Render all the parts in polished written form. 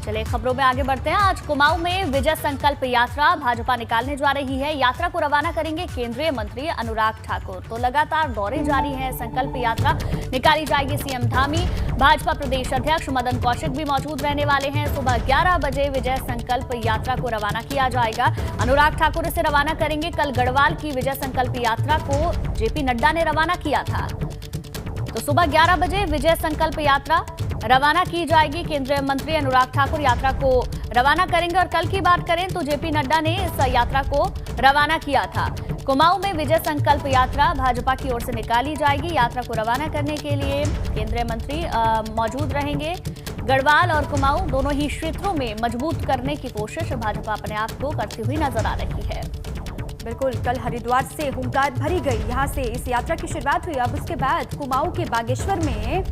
चलिए खबरों में आगे बढ़ते हैं। आज कुमाऊं में विजय संकल्प यात्रा भाजपा निकालने जा रही है। यात्रा को रवाना करेंगे केंद्रीय मंत्री अनुराग ठाकुर। तो लगातार दौरे जारी है। संकल्प यात्रा निकाली जाएगी सीएम धामी। भाजपा प्रदेश अध्यक्ष मदन कौशिक भी मौजूद रहने वाले हैं। सुबह 11 बजे विजय संकल्प यात्रा को रवाना किया जाएगा। अनुराग ठाकुर इसे रवाना करेंगे। कल गढ़वाल की विजय संकल्प यात्रा को जेपी नड्डा ने रवाना किया था। तो सुबह 11 बजे विजय संकल्प यात्रा रवाना की जाएगी। केंद्रीय मंत्री अनुराग ठाकुर यात्रा को रवाना करेंगे। और कल की बात करें तो जेपी नड्डा ने इस यात्रा को रवाना किया था। कुमाऊं में विजय संकल्प यात्रा भाजपा की ओर से निकाली जाएगी। यात्रा को रवाना करने के लिए केंद्रीय मंत्री मौजूद रहेंगे। गढ़वाल और कुमाऊं दोनों ही क्षेत्रों में मजबूत करने की कोशिश भाजपा अपने आप को करती हुई नजर आ रही है। बिल्कुल, कल हरिद्वार से हुंकार भरी गई। यहाँ से इस यात्रा की शुरुआत हुई। अब उसके बाद कुमाऊं के बागेश्वर में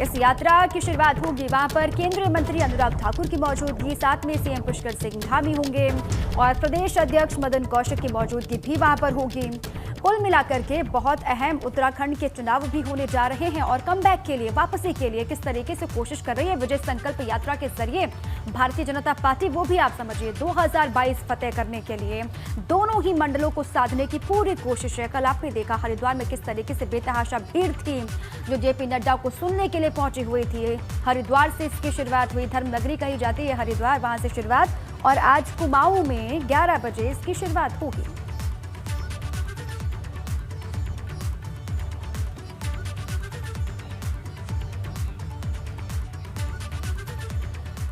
इस यात्रा की शुरुआत होगी। वहां पर केंद्रीय मंत्री अनुराग ठाकुर की मौजूदगी, साथ में सीएम पुष्कर सिंह धामी होंगे और प्रदेश अध्यक्ष मदन कौशिक की मौजूदगी भी वहां पर होगी। कुल मिलाकर के बहुत अहम उत्तराखंड के चुनाव भी होने जा रहे हैं और कमबैक के लिए, वापसी के लिए किस तरीके से कोशिश कर रही है विजय संकल्प यात्रा के जरिए भारतीय जनता पार्टी, वो भी आप समझिए 2022 फतेह करने के लिए दोनों ही मंडलों को साधने की पूरी कोशिश है। कल आपने देखा हरिद्वार में किस तरीके से बेतहाशा भीड़ थी जो जेपी नड्डा को सुनने के लिए पहुंची हुई थी। हरिद्वार से इसकी शुरुआत हुई। धर्मनगरी कही जाती है हरिद्वार, वहां से शुरुआत, और आज कुमाऊं में 11 बजे इसकी शुरुआत होगी।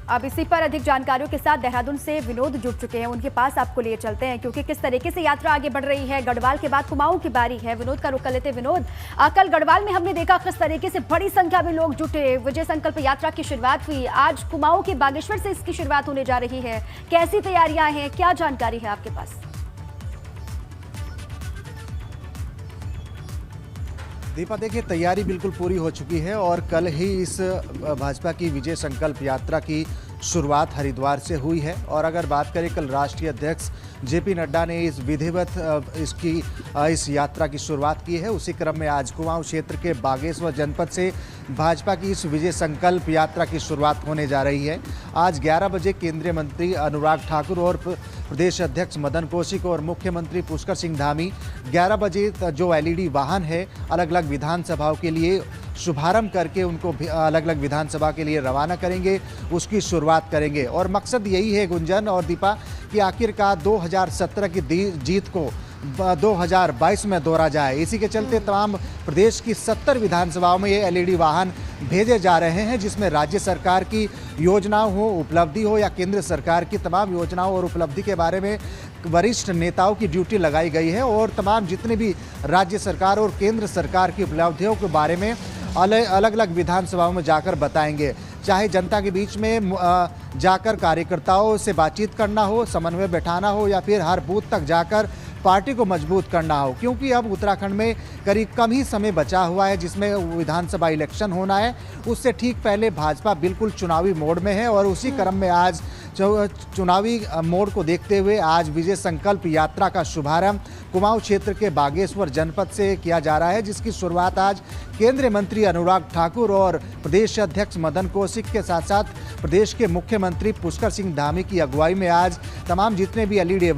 अब इसी पर अधिक जानकारियों के साथ देहरादून से विनोद जुड़ चुके हैं। उनके पास आपको लिए चलते हैं क्योंकि किस तरीके से यात्रा आगे बढ़ रही है। गढ़वाल के बाद कुमाऊं की बारी है। विनोद का रुख कर लेते। विनोद, कल गढ़वाल में हमने देखा किस तरीके से बड़ी संख्या में लोग जुटे, विजय संकल्प यात्रा की शुरुआत हुई। आज कुमाऊं के बागेश्वर से इसकी शुरुआत होने जा रही है। कैसी तैयारियां हैं, क्या जानकारी है आपके पास? दीपा, देखिए तैयारी बिल्कुल पूरी हो चुकी है और कल ही इस भाजपा की विजय संकल्प यात्रा की शुरुआत हरिद्वार से हुई है। और अगर बात करें, कल राष्ट्रीय अध्यक्ष जेपी नड्डा ने इस विधिवत इस यात्रा की शुरुआत की है। उसी क्रम में आज कुमाऊं क्षेत्र के बागेश्वर जनपद से भाजपा की इस विजय संकल्प यात्रा की शुरुआत होने जा रही है। आज 11 बजे केंद्रीय मंत्री अनुराग ठाकुर और प्रदेश अध्यक्ष मदन कौशिक और मुख्यमंत्री पुष्कर सिंह धामी 11 बजे जो एलईडी वाहन है अलग अलग विधानसभाओं के लिए शुभारंभ करके उनको अलग अलग विधानसभा के लिए रवाना करेंगे, उसकी शुरुआत करेंगे। और मकसद यही है गुंजन और दीपा कि आखिरकार 2017 की जीत को 2022 में दोहरा जाए। इसी के चलते तमाम प्रदेश की 70 विधानसभाओं में ये एलईडी वाहन भेजे जा रहे हैं, जिसमें राज्य सरकार की योजनाओं हो, उपलब्धि हो या केंद्र सरकार की तमाम योजनाओं और उपलब्धि के बारे में वरिष्ठ नेताओं की ड्यूटी लगाई गई है और तमाम जितने भी राज्य सरकार और केंद्र सरकार की उपलब्धियों के बारे में अलग अलग विधानसभाओं में जाकर बताएंगे। चाहे जनता के बीच में जाकर कार्यकर्ताओं से बातचीत करना हो, समन्वय बैठाना हो या फिर हर बूथ तक जाकर पार्टी को मजबूत करना हो, क्योंकि अब उत्तराखंड में करीब कम ही समय बचा हुआ है जिसमें विधानसभा इलेक्शन होना है। उससे ठीक पहले भाजपा बिल्कुल चुनावी मोड में है और उसी क्रम में आज चुनावी मोड को देखते हुए आज विजय संकल्प यात्रा का शुभारंभ कुमाऊं क्षेत्र के बागेश्वर जनपद से किया जा रहा है, जिसकी शुरुआत आज केंद्रीय मंत्री अनुराग ठाकुर और प्रदेश अध्यक्ष मदन कौशिक के साथ साथ प्रदेश के मुख्यमंत्री पुष्कर सिंह धामी की अगुवाई में आज तमाम जितने भी एलईडी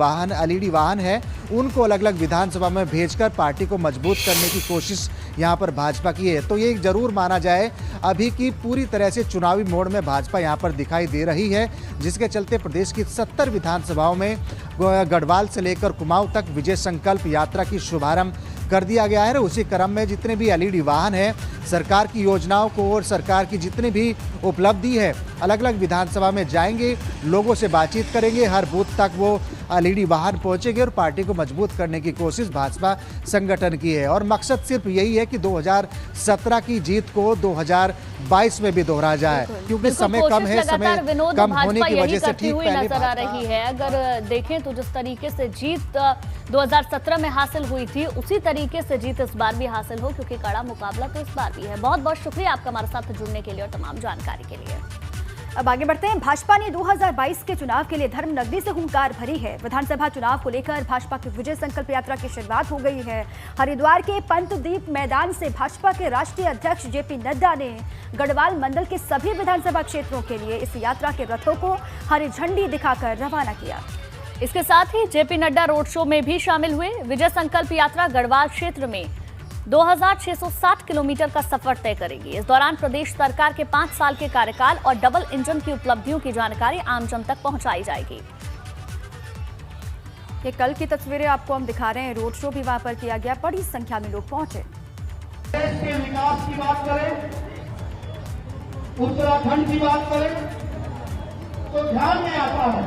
वाहन है उनको अलग अलग विधानसभा में भेजकर पार्टी को मजबूत करने की कोशिश यहाँ पर भाजपा की है। तो ये जरूर माना जाए अभी की पूरी तरह से चुनावी मोड में भाजपा यहाँ पर दिखाई दे रही है, जिसके चलते प्रदेश की 70 विधानसभाओं में गढ़वाल से लेकर कुमाऊं तक विजय संकल्प यात्रा की शुभारंभ कर दिया गया है। उसी क्रम में जितने भी एलईडी वाहन है, सरकार की योजनाओं को और सरकार की जितनी भी उपलब्धि है अलग अलग विधानसभा में जाएंगे, लोगों से बातचीत करेंगे, हर बूथ तक वो एलईडी वाहन पहुंचेंगे और पार्टी को मजबूत करने की कोशिश भाजपा संगठन की है। और मकसद सिर्फ यही है कि 2017 की जीत को 2022 में भी दोहरा जाए, क्योंकि समय कम है, समय कम होने की वजह से ठीक पहले नजर आ रही है। अगर देखें तो जिस तरीके से जीत 2017 में हासिल हुई थी उसी तरीके से जीत इस बार भी हासिल हो, क्योंकि कड़ा मुकाबला तो इस बार भी है। बहुत बहुत शुक्रिया आपका हमारे साथ जुड़ने के लिए और तमाम जानकारी के लिए। अब आगे बढ़ते हैं। भाजपा ने 2022 के चुनाव के लिए धर्मनगरी से हुंकार भरी है। विधानसभा चुनाव को लेकर भाजपा की विजय संकल्प यात्रा की शुरुआत हो गई है। हरिद्वार के पंतद्वीप मैदान से भाजपा के राष्ट्रीय अध्यक्ष जेपी नड्डा ने गढ़वाल मंडल के सभी विधानसभा क्षेत्रों के लिए इस यात्रा के रथों को हरी झंडी दिखाकर रवाना किया। इसके साथ ही जेपी नड्डा रोड शो में भी शामिल हुए। विजय संकल्प यात्रा गढ़वाल क्षेत्र में 2660 किलोमीटर का सफर तय करेगी। इस दौरान प्रदेश सरकार के 5 साल के कार्यकाल और डबल इंजन की उपलब्धियों की जानकारी आमजन तक पहुंचाई जाएगी। ये कल की तस्वीरें आपको हम दिखा रहे हैं। रोड शो भी वहां पर किया गया, बड़ी संख्या में लोग पहुंचे। देश के विकास की बात करें, उत्तराखंड की बात करें, तो ध्यान में आता है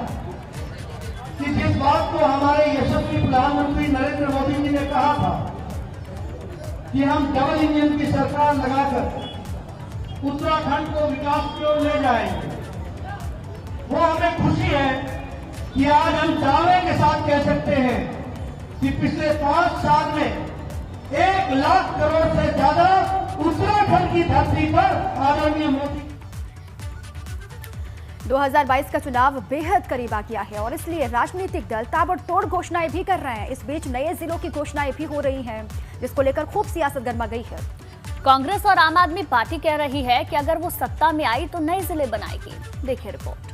कि जिस बात को हमारे यशस्वी प्रधानमंत्री नरेंद्र मोदी जी ने कहा था कि हम डबल इंजन की सरकार लगाकर उत्तराखंड को विकास की ओर ले जाएंगे, वो हमें खुशी है कि आज हम दावे के साथ कह सकते हैं कि पिछले 5 साल में 1 लाख करोड़ से ज्यादा उत्तराखंड की धरती पर आदरणीय मोदी 2022 का चुनाव बेहद करीब आ गया है और इसलिए राजनीतिक दल ताबड़तोड़ घोषणाएं भी कर रहे हैं। इस बीच नए जिलों की घोषणाएं भी हो रही हैं, जिसको लेकर खूब सियासत गर्मा गई है। कांग्रेस और आम आदमी पार्टी कह रही है कि अगर वो सत्ता में आई तो नए जिले बनाएगी। देखिए रिपोर्ट।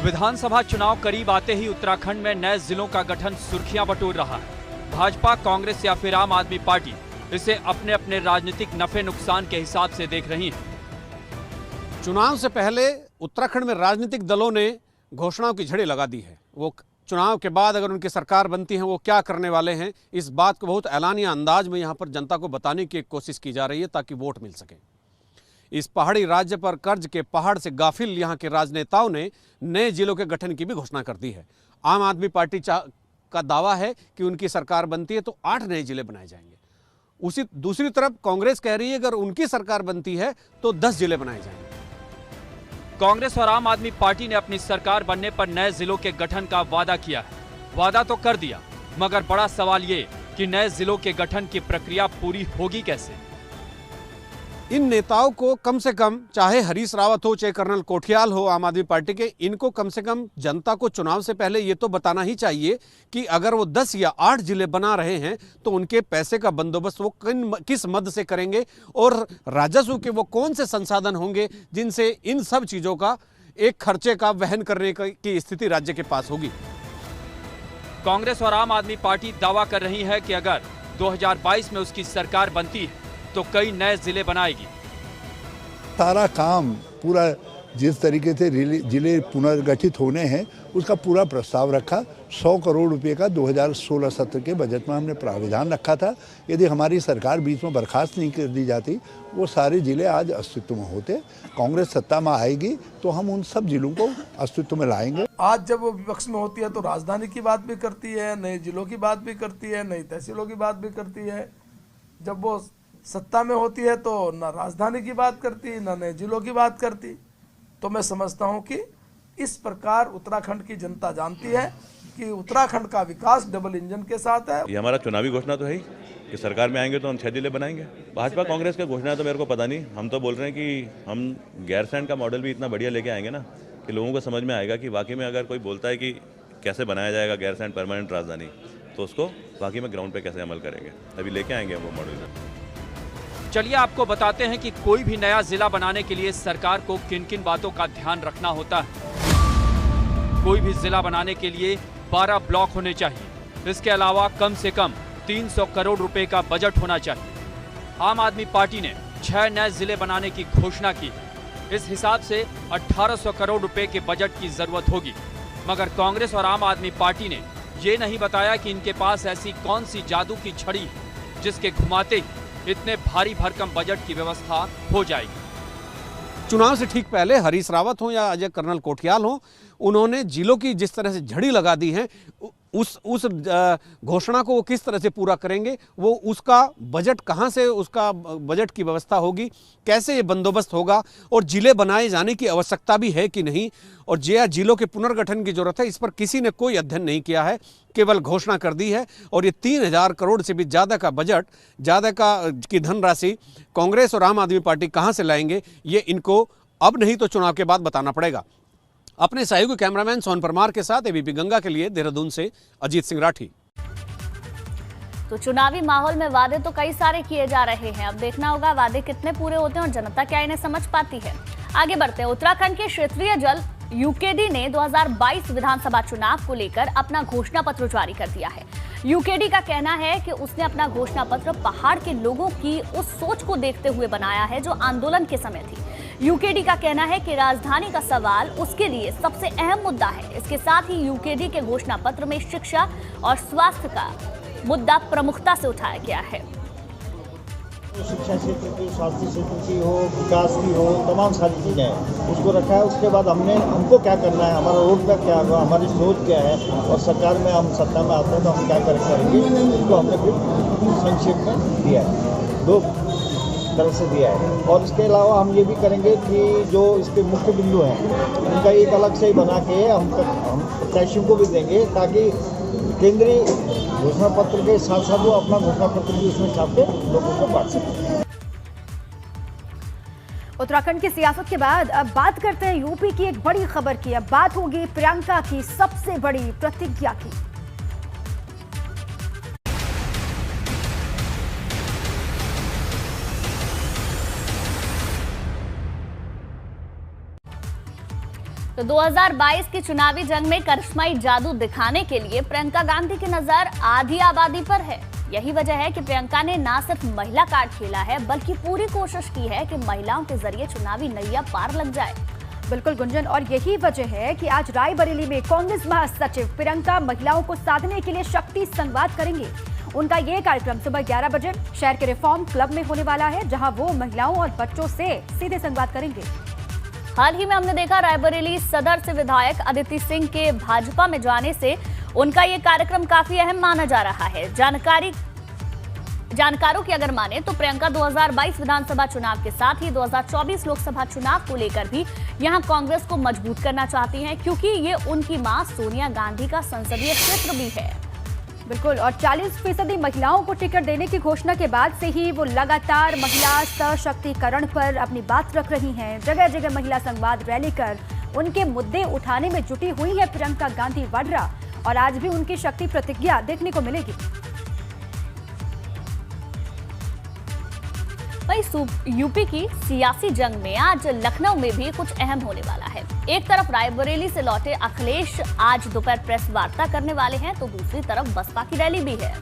विधानसभा चुनाव करीब आते ही उत्तराखंड में नए जिलों का गठन सुर्खियां बटोर रहा है। भाजपा, कांग्रेस या फिर आम आदमी पार्टी इसे अपने अपने राजनीतिक नफे नुकसान के हिसाब से देख रही है। चुनाव से पहले उत्तराखंड में राजनीतिक दलों ने घोषणाओं की झड़ी लगा दी है। वो चुनाव के बाद अगर उनकी सरकार बनती है वो क्या करने वाले हैं, इस बात को बहुत ऐलानिया अंदाज में यहाँ पर जनता को बताने की कोशिश की जा रही है ताकि वोट मिल सके। इस पहाड़ी राज्य पर कर्ज के पहाड़ से गाफिल यहाँ के राजनेताओं ने नए जिलों के गठन की भी घोषणा कर दी है। आम आदमी पार्टी का दावा है कि उनकी सरकार बनती है तो 8 नए जिले बनाए जाएंगे। उसी दूसरी तरफ कांग्रेस कह रही है अगर उनकी सरकार बनती है तो 10 जिले बनाए जाएंगे। कांग्रेस और आम आदमी पार्टी ने अपनी सरकार बनने पर नए जिलों के गठन का वादा किया है। वादा तो कर दिया, मगर बड़ा सवाल ये कि नए जिलों के गठन की प्रक्रिया पूरी होगी कैसे। इन नेताओं को कम से कम, चाहे हरीश रावत हो चाहे कर्नल कोठियाल हो आम आदमी पार्टी के, इनको कम से कम जनता को चुनाव से पहले ये तो बताना ही चाहिए कि अगर वो 10 या 8 जिले बना रहे हैं तो उनके पैसे का बंदोबस्त वो किस मद से करेंगे और राजस्व के वो कौन से संसाधन होंगे जिनसे इन सब चीज़ों का एक खर्चे का वहन करने की स्थिति राज्य के पास होगी। कांग्रेस और आम आदमी पार्टी दावा कर रही है कि अगर 2022 में उसकी सरकार बनती है तो कई नए जिले बनाएगी। सारा काम पूरा जिस तरीके से जिले पुनर्गठित होने हैं उसका पूरा प्रस्ताव रखा। 100 करोड़ रुपए का 2016-17 के बजट में हमने प्राविधान रखा था। यदि हमारी सरकार बीच में बर्खास्त नहीं कर दी जाती वो सारे जिले आज अस्तित्व में होते। कांग्रेस सत्ता में आएगी तो हम उन सब जिलों को अस्तित्व में लाएंगे। आज जब वो विपक्ष में होती है तो राजधानी की बात भी करती है, नए जिलों की बात भी करती है, नई तहसीलों की बात भी करती है। जब वो सत्ता में होती है तो ना राजधानी की बात करती, ना नए जिलों की बात करती। तो मैं समझता हूं कि इस प्रकार उत्तराखंड की जनता जानती है कि उत्तराखंड का विकास डबल इंजन के साथ है। ये हमारा चुनावी घोषणा तो है ही कि सरकार में आएंगे तो हम 6 जिले बनाएंगे। भाजपा कांग्रेस का घोषणा तो मेरे को पता नहीं। हम तो बोल रहे हैं कि हम गैरसैंण का मॉडल भी इतना बढ़िया लेके आएंगे ना कि लोगों को समझ में आएगा कि वाकई में अगर कोई बोलता है कि कैसे बनाया जाएगा गैरसैंण परमानेंट राजधानी, तो उसको वाकई में ग्राउंड पे कैसे अमल करेंगे, अभी लेके आएंगे हम वो मॉडल। चलिए आपको बताते हैं कि कोई भी नया जिला बनाने के लिए सरकार को किन किन बातों का ध्यान रखना होता है। कोई भी जिला बनाने के लिए 12 ब्लॉक होने चाहिए। इसके अलावा कम से कम 300 करोड़ रुपए का बजट होना चाहिए। आम आदमी पार्टी ने 6 नए जिले बनाने की घोषणा की। इस हिसाब से 1800 करोड़ रुपए के बजट की जरूरत होगी। मगर कांग्रेस और आम आदमी पार्टी ने ये नहीं बताया कि इनके पास ऐसी कौन सी जादू की छड़ी है जिसके घुमाते ही इतने भारी भरकम बजट की व्यवस्था हो जाएगी। चुनाव से ठीक पहले हरीश रावत हो या अजय कर्नल कोठियाल हो, उन्होंने जिलों की जिस तरह से झड़ी लगा दी है उस घोषणा को वो किस तरह से पूरा करेंगे, वो उसका बजट कहाँ से, उसका बजट की व्यवस्था होगी, कैसे ये बंदोबस्त होगा, और जिले बनाए जाने की आवश्यकता भी है कि नहीं, और जिलों के पुनर्गठन की जरूरत है, इस पर किसी ने कोई अध्ययन नहीं किया है, केवल घोषणा कर दी है। और ये 3000 करोड़ से भी ज़्यादा का बजट, ज़्यादा की धनराशि कांग्रेस और आम आदमी पार्टी कहाँ से लाएंगे, ये इनको अब नहीं तो चुनाव के बाद बताना पड़ेगा। अपने सहयोगी कैमरामैन सोन परमार के साथ एबीपी गंगा के लिए देहरादून से अजीत सिंह राठी। तो चुनावी माहौल में वादे तो कई सारे किए जा रहे हैं, अब देखना होगा वादे कितने पूरे होते हैं और जनता क्या इन्हें समझ पाती है। आगे बढ़ते हैं। उत्तराखंड के क्षेत्रीय जल यूकेडी ने 2022 विधानसभा चुनाव को लेकर अपना घोषणा पत्र जारी कर दिया है। यूकेडी का कहना है कि उसने अपना घोषणा पत्र पहाड़ के लोगों की उस सोच को देखते हुए बनाया है जो आंदोलन के समय थी। यूकेडी का कहना है कि राजधानी का सवाल उसके लिए सबसे अहम मुद्दा है। इसके साथ ही यूकेडी के घोषणा पत्र में शिक्षा और स्वास्थ्य का मुद्दा प्रमुखता से उठाया गया है। शिक्षा क्षेत्र की, स्वास्थ्य क्षेत्र की हो, विकास की हो, तमाम सारी चीज़ें हैं, उसको रखा है। उसके बाद हमको क्या करना है, हमारा रोड मैप क्या होगा, हमारी सोच क्या है, और सरकार में हम सत्ता में आते हैं तो हम क्या करेंगे, इसको हमने फिर संक्षेप में दिया है, 2 तरह से दिया है। और इसके अलावा हम ये भी करेंगे कि जो इसके मुख्य बिंदु हैं उनका एक अलग से ही बना के हम प्रत्याशियों को भी देंगे, ताकि केंद्रीय घोषणा पत्र के साथ साथ वो अपना घोषणा पत्र भी उसमें छाप के लोगों को बांट सकें। उत्तराखंड की सियासत के बाद अब बात करते हैं यूपी की एक बड़ी खबर की। अब बात होगी प्रियंका की सबसे बड़ी प्रतिज्ञा की। तो 2022 की चुनावी जंग में करिश्माई जादू दिखाने के लिए प्रियंका गांधी की नजर आधी आबादी पर है। यही वजह है कि प्रियंका ने न सिर्फ महिला कार्ड खेला है, बल्कि पूरी कोशिश की है कि महिलाओं के जरिए चुनावी नैया पार लग जाए। बिल्कुल गुंजन, और यही वजह है कि आज रायबरेली में कांग्रेस महासचिव प्रियंका महिलाओं को साधने के लिए शक्ति संवाद करेंगे। उनका ये कार्यक्रम सुबह 11 बजे शहर के रिफॉर्म क्लब में होने वाला है, जहां वो महिलाओं और बच्चों से सीधे संवाद करेंगे। हाल ही में हमने देखा रायबरेली सदर से विधायक अदिति सिंह के भाजपा में जाने से उनका ये कार्यक्रम काफी अहम माना जा रहा है। जानकारों की अगर माने तो प्रियंका 2022 विधानसभा चुनाव के साथ ही 2024 लोकसभा चुनाव को लेकर भी यहां कांग्रेस को मजबूत करना चाहती हैं, क्योंकि ये उनकी मां सोनिया गांधी का संसदीय क्षेत्र भी है। बिल्कुल, और 40% महिलाओं को टिकट देने की घोषणा के बाद से ही वो लगातार महिला सशक्तिकरण पर अपनी बात रख रही हैं। जगह जगह महिला संवाद रैली कर उनके मुद्दे उठाने में जुटी हुई है प्रियंका गांधी वाड्रा, और आज भी उनकी शक्ति प्रतिज्ञा देखने को मिलेगी। वहीं यूपी की सियासी जंग में आज लखनऊ में भी कुछ अहम होने वाला है। एक तरफ रायबरेली से लौटे अखिलेश आज दोपहर प्रेस वार्ता करने वाले हैं, तो दूसरी तरफ बसपा की रैली भी है।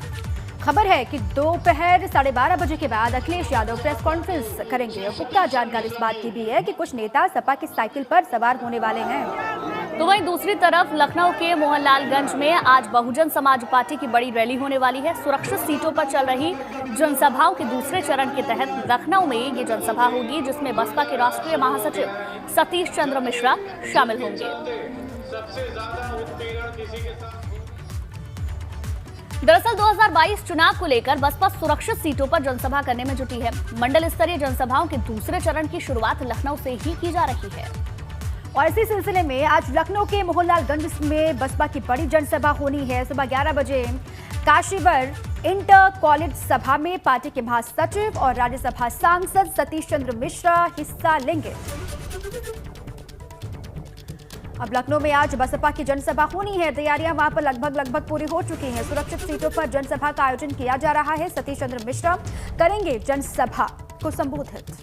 खबर है कि दोपहर 12:30 बजे के बाद अखिलेश यादव प्रेस कॉन्फ्रेंस करेंगे। और पुख्ता जानकारी इस बात की भी है कि कुछ नेता सपा की साइकिल पर सवार होने वाले हैं। तो वहीं दूसरी तरफ लखनऊ के मोहनलालगंज में आज बहुजन समाज पार्टी की बड़ी रैली होने वाली है। सुरक्षित सीटों पर चल रही जनसभाओं के दूसरे चरण के तहत लखनऊ में ये जनसभा होगी, जिसमें बसपा के राष्ट्रीय महासचिव सतीश चंद्र मिश्रा शामिल होंगे। दरअसल 2022 चुनाव को लेकर बसपा सुरक्षित सीटों पर जनसभा करने में जुटी है। मंडल स्तरीय जनसभाओं के दूसरे चरण की शुरुआत लखनऊ से ही की जा रही है। और इसी सिलसिले में आज लखनऊ के मोहनलालगंज में बसपा की बड़ी जनसभा होनी है। सुबह 11 बजे काशीवर इंटर कॉलेज सभा में पार्टी के महासचिव और राज्यसभा सांसद सतीश चंद्र मिश्रा हिस्सा लेंगे। अब लखनऊ में आज बसपा की जनसभा होनी है। तैयारियां वहां पर लगभग पूरी हो चुकी हैं। सुरक्षित सीटों पर जनसभा का आयोजन किया जा रहा है। सतीश चंद्र मिश्रा करेंगे जनसभा को संबोधित।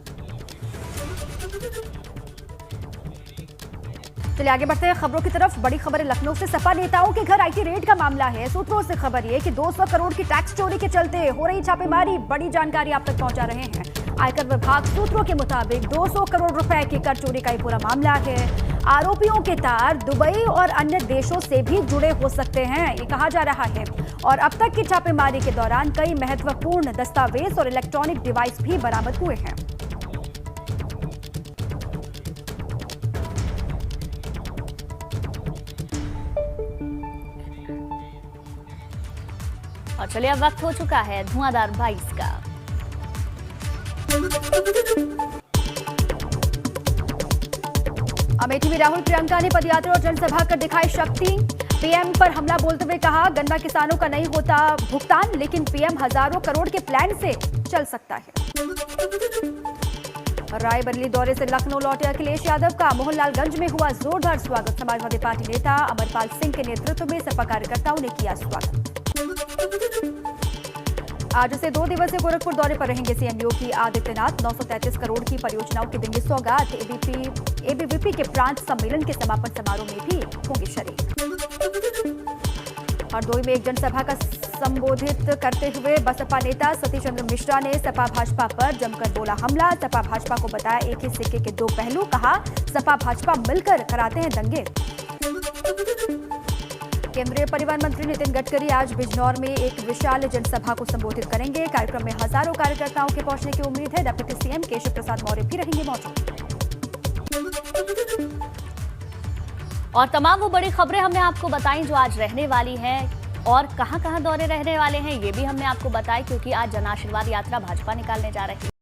चलिए आगे बढ़ते हैं खबरों की तरफ। बड़ी खबर है लखनऊ से। सपा नेताओं के घर आईटी रेड का मामला है। सूत्रों से खबर ये कि 200 करोड़ की टैक्स चोरी के चलते हो रही छापेमारी। बड़ी जानकारी आप तक पहुंचा रहे हैं। आयकर विभाग सूत्रों के मुताबिक 200 करोड़ रुपए की कर चोरी का ये पूरा मामला है। आरोपियों के तार दुबई और अन्य देशों से भी जुड़े हो सकते हैं, ये कहा जा रहा है। और अब तक की छापेमारी के दौरान कई महत्वपूर्ण दस्तावेज और इलेक्ट्रॉनिक डिवाइस भी बरामद हुए हैं। और चलिए अब वक्त हो चुका है धुआंधार 22 का। अमेठी में राहुल प्रियंका ने पदयात्रा और जनसभा कर दिखाई शक्ति। पीएम पर हमला बोलते हुए कहा, गन्ना किसानों का नहीं होता भुगतान, लेकिन पीएम हजारों करोड़ के प्लान से चल सकता है। रायबरेली दौरे से लखनऊ लौटे अखिलेश यादव का मोहनलालगंज में हुआ जोरदार स्वागत। समाजवादी पार्टी नेता अमरपाल सिंह के नेतृत्व में सपा कार्यकर्ताओं ने किया स्वागत। आज से 2 दिवसीय गोरखपुर दौरे पर रहेंगे सीएम योगी आदित्यनाथ। 933 करोड़ की परियोजनाओं की देंगे सौगात। एबीवीपी के प्रांत सम्मेलन के समापन समारोह में भी होंगे शरीक। हरदोई में एक जनसभा का संबोधित करते हुए बसपा नेता सतीश चंद्र मिश्रा ने सपा भाजपा पर जमकर बोला हमला। सपा भाजपा को बताया एक ही सिक्के के 2 पहलू। कहा, सपा भाजपा मिलकर कराते हैं दंगे। केंद्रीय परिवहन मंत्री नितिन गडकरी आज बिजनौर में एक विशाल जनसभा को संबोधित करेंगे। कार्यक्रम में हजारों कार्यकर्ताओं के पहुंचने की उम्मीद है। डिप्टी सीएम केशव प्रसाद मौर्य भी रहेंगे मौजूद। और तमाम वो बड़ी खबरें हमने आपको बताई जो आज रहने वाली हैं और कहां-कहां दौरे रहने वाले हैं ये भी हमने आपको बताया, क्योंकि आज जन आशीर्वाद यात्रा भाजपा निकालने जा रही है।